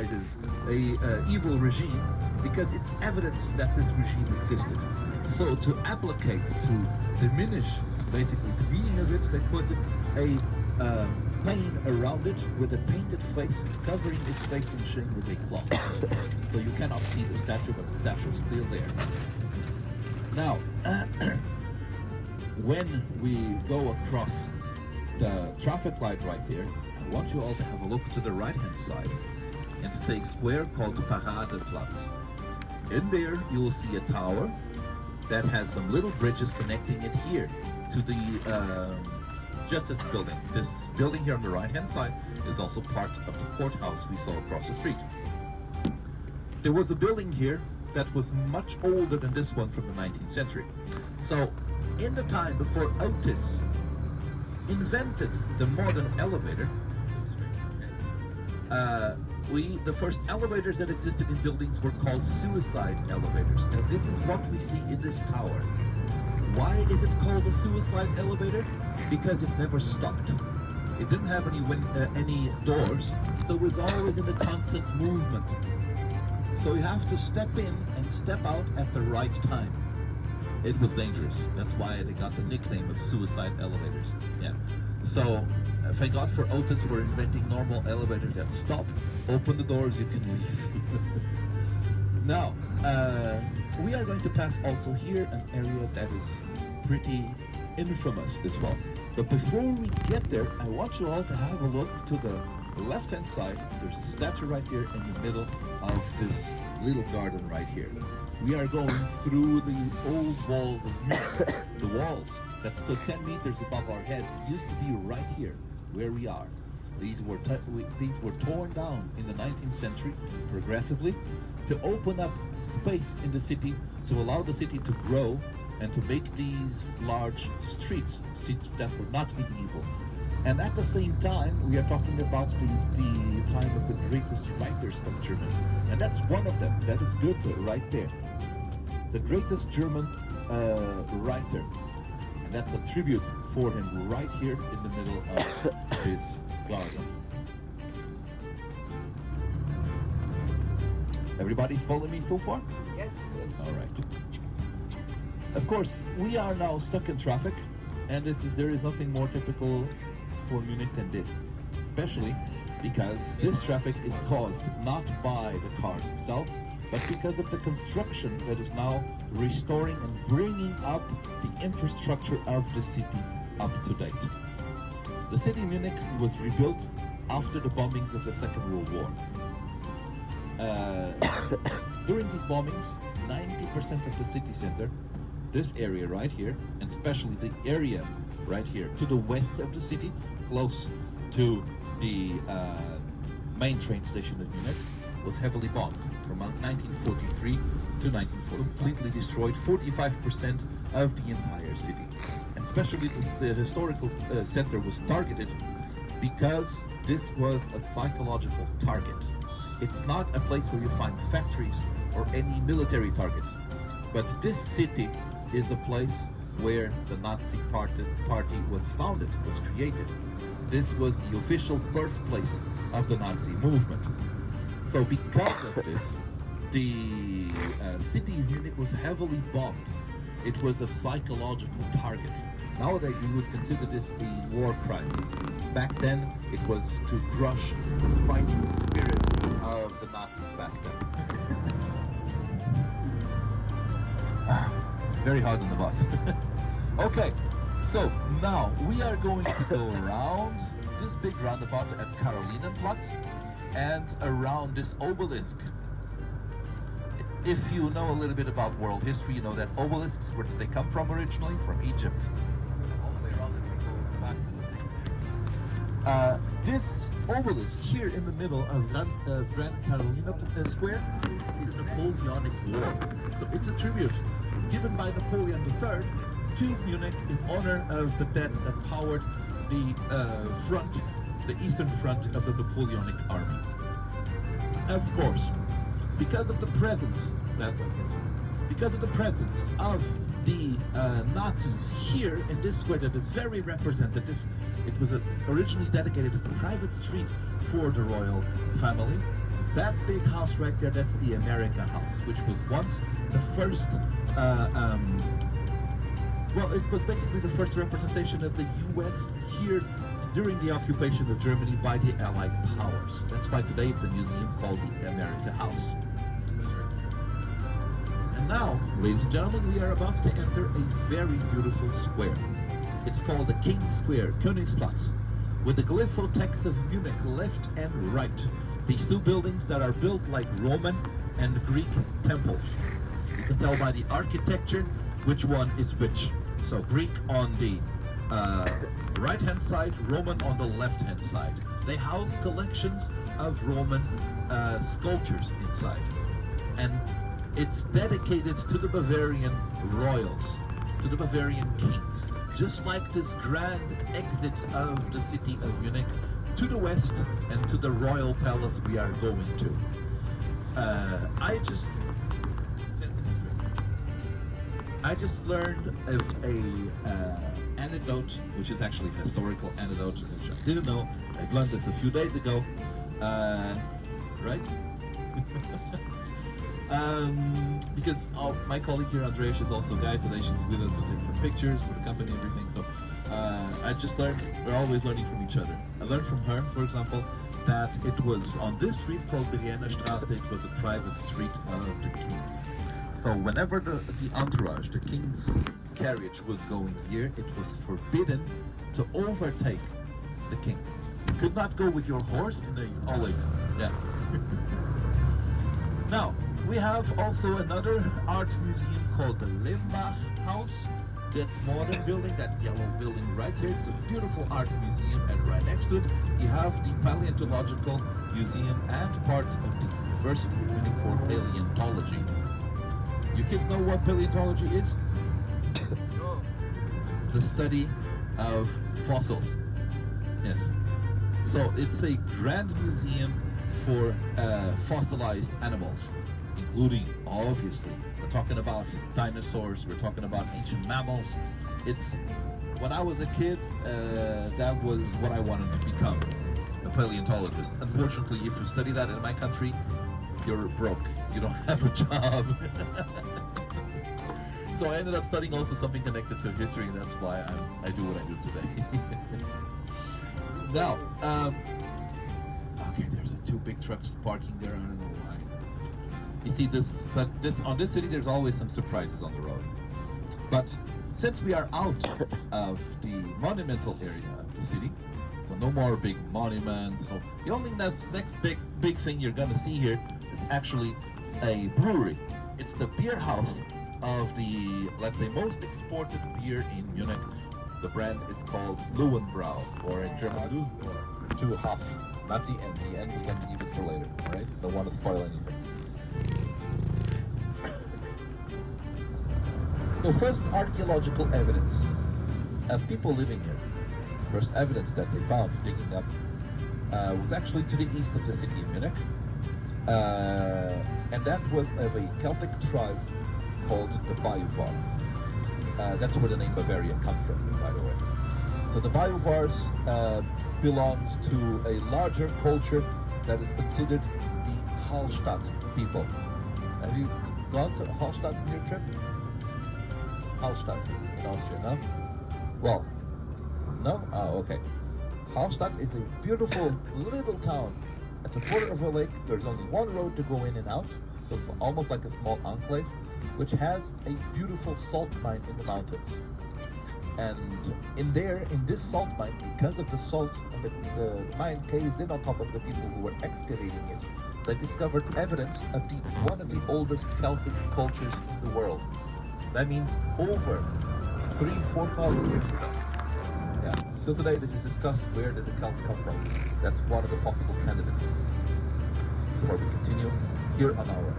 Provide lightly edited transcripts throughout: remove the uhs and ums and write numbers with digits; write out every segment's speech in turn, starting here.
stigmatizes a evil regime because it's evidence that this regime existed. So to applicate, to diminish basically the meaning of it, they put a pane around it with a painted face, covering its face in shame with a cloth. So you cannot see the statue, but the statue is still there. Now, when we go across the traffic light right there, I want you all to have a look to the right-hand side and it's a square called Paradeplatz. In there, you will see a tower that has some little bridges connecting it here to the Justice Building. This building here on the right-hand side is also part of the courthouse we saw across the street. There was a building here that was much older than this one from the 19th century. So, in the time before Otis invented the modern elevator, the first elevators that existed in buildings were called suicide elevators. And this is what we see in this tower. Why is it called a suicide elevator? Because it never stopped. It didn't have any doors, so it was always in a constant movement. So you have to step in and step out at the right time. It was dangerous. That's why they got the nickname of suicide elevators. Yeah. So thank God for Otis, we're inventing normal elevators that stop, open the doors, you can leave. Now, we are going to pass also here an area that is pretty infamous as well. But before we get there, I want you all to have a look to the left-hand side. There's a statue right here in the middle of this little garden right here. We are going through the old walls of Munich. The walls that stood 10 meters above our heads used to be right here, where we are. These were torn down in the 19th century progressively to open up space in the city, to allow the city to grow and to make these large streets that were not medieval. And at the same time, we are talking about the time of the greatest writers of Germany. And that's one of them. That is Goethe right there. The greatest German writer. And that's a tribute for him right here in the middle of this garden. Everybody's following me so far? Yes. All right. Of course, we are now stuck in traffic, and there is nothing more typical for Munich than this, especially because this traffic is caused not by the cars themselves, but because of the construction that is now restoring and bringing up the infrastructure of the city up to date. The city of Munich was rebuilt after the bombings of the Second World War. During these bombings, 90% of the city center, this area right here, and especially the area right here to the west of the city, close to the main train station of Munich, was heavily bombed from 1943 to 1940. Completely destroyed 45% of the entire city. And especially the historical center was targeted because this was a psychological target. It's not a place where you find factories or any military targets, but this city is the place where the Nazi party was founded, was created. This was the official birthplace of the Nazi movement. So because of this, the city of Munich was heavily bombed. It was a psychological target. Nowadays we would consider this a war crime. Back then it was to crush the fighting spirit of the Nazis back then. It's very hard on the bus. Okay, so now we are going to go around this big roundabout at Karolinenplatz and around this obelisk. If you know a little bit about world history, you know that obelisks, where did they come from originally? From Egypt. All the way around and we go back to the things here. This obelisk here in the middle of Grand Carolina Square is the Napoleonic War. So it's a tribute given by Napoleon III to Munich in honor of the dead that powered the eastern front of the Napoleonic army. Of course, because of the presence of the Nazis here in this square that is very representative. It was originally dedicated as a private street for the royal family. That big house right there, that's the America House, which was once the first, well, it was basically the first representation of the US here during the occupation of Germany by the Allied powers. That's why today it's a museum called the America House. And now, ladies and gentlemen, we are about to enter a very beautiful square. It's called the King Square, Königsplatz, with the glyphotext of Munich left and right. These two buildings that are built like Roman and Greek temples. You can tell by the architecture which one is which. So Greek on the right-hand side, Roman on the left-hand side. They house collections of Roman sculptures inside. And it's dedicated to the Bavarian royals, to the Bavarian kings. Just like this grand exit of the city of Munich to the west and to the royal palace we are going to. I just learned of a anecdote, which is actually a historical anecdote, which I didn't know. I learned this a few days ago, right? Because my colleague here, Andreas, is also a guide today. She's with us to take some pictures for the company and everything. So I just learned, we're always learning from each other. I learned from her, for example, that it was on this street called Berliner Straße, it was a private street of the kings. So whenever the entourage, the king's carriage was going here, it was forbidden to overtake the king. You could not go with your horse, and they always, yeah. Now, we have also another art museum called the Limbach House. That modern building, that yellow building right here, it's a beautiful art museum, and right next to it, you have the Paleontological Museum and part of the University of Munich for Paleontology. You kids know what paleontology is? The study of fossils. Yes. So it's a grand museum for fossilized animals, including, obviously, we're talking about dinosaurs, we're talking about ancient mammals. It's, when I was a kid, that was what I wanted to become, a paleontologist. Unfortunately, if you study that in my country, you're broke. You don't have a job. So I ended up studying also something connected to history, and that's why I do what I do today. Now, okay, there's two big trucks parking there. I don't know why. You see, on this city, there's always some surprises on the road. But since we are out of the monumental area of the city, so no more big monuments. So the only next big thing you're gonna see here is actually a brewery. It's the beer house of the, let's say, most exported beer in Munich. The brand is called Löwenbräu, or in German, to Hof. Not the end. The end we can leave it for later, alright? Don't want to spoil anything. So first, archaeological evidence of people living here. First evidence that they found digging up was actually to the east of the city of Munich. And that was of a Celtic tribe called the Bajuvar. That's where the name Bavaria comes from, by the way. So the Bajuvars belonged to a larger culture that is considered the Hallstatt people. Have you gone to Hallstatt in your trip? Hallstatt in Austria, no? Well, no? Oh, okay. Hallstatt is a beautiful little town at the border of a lake. There's only one road to go in and out, so it's almost like a small enclave, which has a beautiful salt mine in the mountains. And in this salt mine, because of the salt, and the mine caved in on top of the people who were excavating it, they discovered evidence of one of the oldest Celtic cultures in the world. That means over 3,000-4,000 years ago. Yeah. Still today, they just discussed where did the Celts come from. That's one of the possible candidates. Before we continue, here on our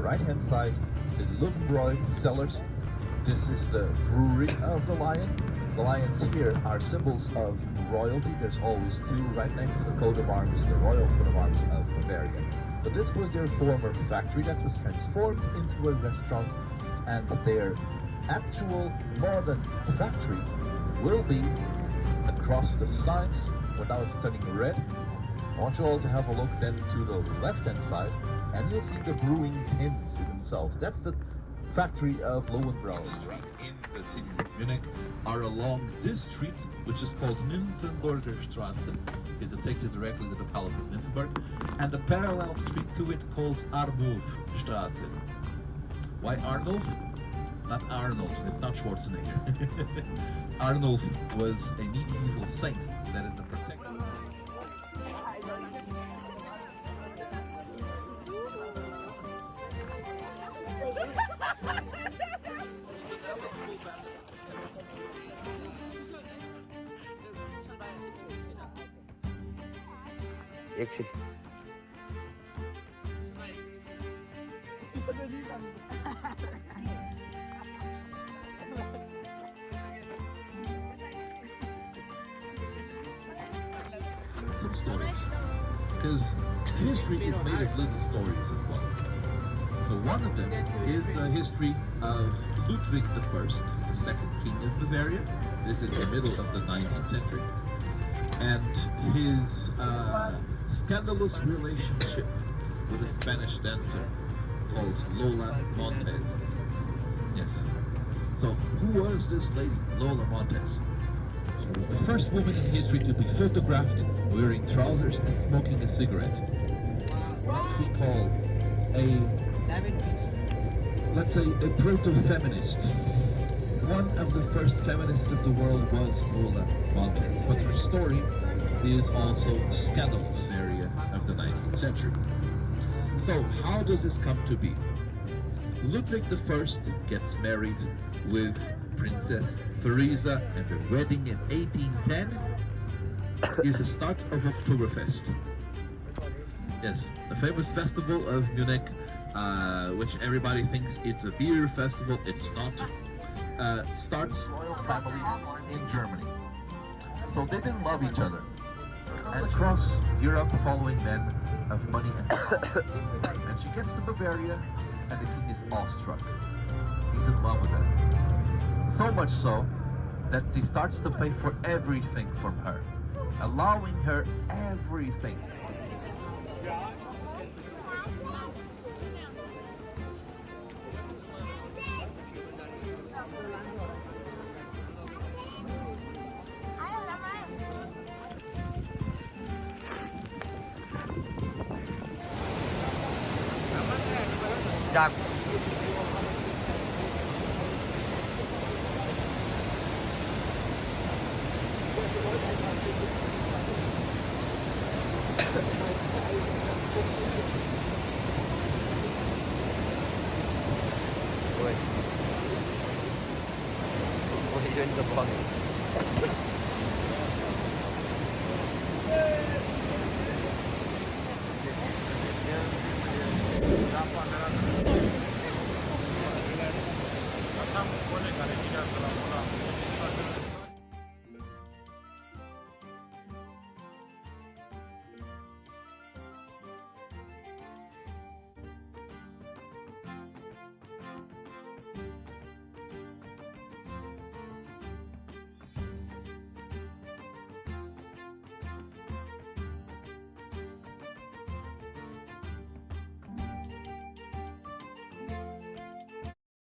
right-hand side, the Löwenbräu cellars. This is the brewery of the lion. The lions here are symbols of royalty. There's always two right next to the coat of arms, the royal coat of arms of Bavaria. So this was their former factory that was transformed into a restaurant, and their actual modern factory will be across the signs, where now it's turning red, I want you all to have a look then to the left-hand side, and you'll see the brewing tins themselves. That's the factory of Lowenbrauer Street in the city of Munich, are along this street, which is called Nymphenburger Straße, because it takes you directly to the Palace of Nymphenburg, and the parallel street to it called Arnulf Straße. Why Arnulf? Not Arnold, it's not Schwarzenegger. Arnulf was a medieval saint that is the protector. Exit. Some stories, because history is made of little stories as well. So one of them is the history of Ludwig I, the second king of Bavaria. This is the middle of the 19th century. And his scandalous relationship with a Spanish dancer called Lola Montes. Yes. So who was this lady, Lola Montes? She was the first woman in history to be photographed wearing trousers and smoking a cigarette. What we call let's say a proto-feminist. One of the first feminists of the world was Lola Montes, but her story is also scandalous area of the 19th century. So how does this come to be? Ludwig I gets married with Princess Theresa, and the wedding in 1810 is the start of Oktoberfest. Yes, the famous festival of Munich, which everybody thinks it's a beer festival. It's not. Starts royal families in Germany. So they didn't love each other. And across Europe, following men of money and power. And she gets to Bavaria, and the king is awestruck. He's in love with her. So much so that he starts to pay for everything from her, allowing her everything. Jack. Wait. Wait, you're in the bottom.